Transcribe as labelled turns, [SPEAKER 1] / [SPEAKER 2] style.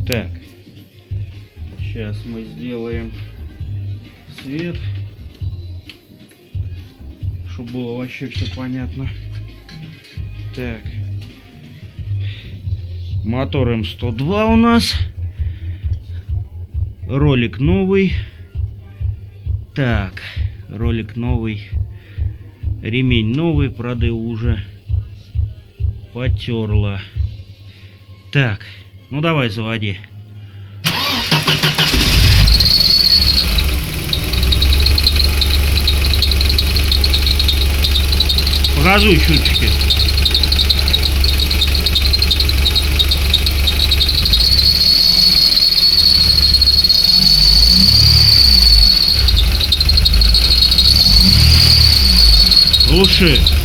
[SPEAKER 1] Так, сейчас мы сделаем свет, чтобы было вообще все понятно. Так, мотор М102 у нас, ролик новый. Так, ролик новый, ремень новый, правда уже потерло. Так, ну давай заводи. Показывай чуточки. Глуши.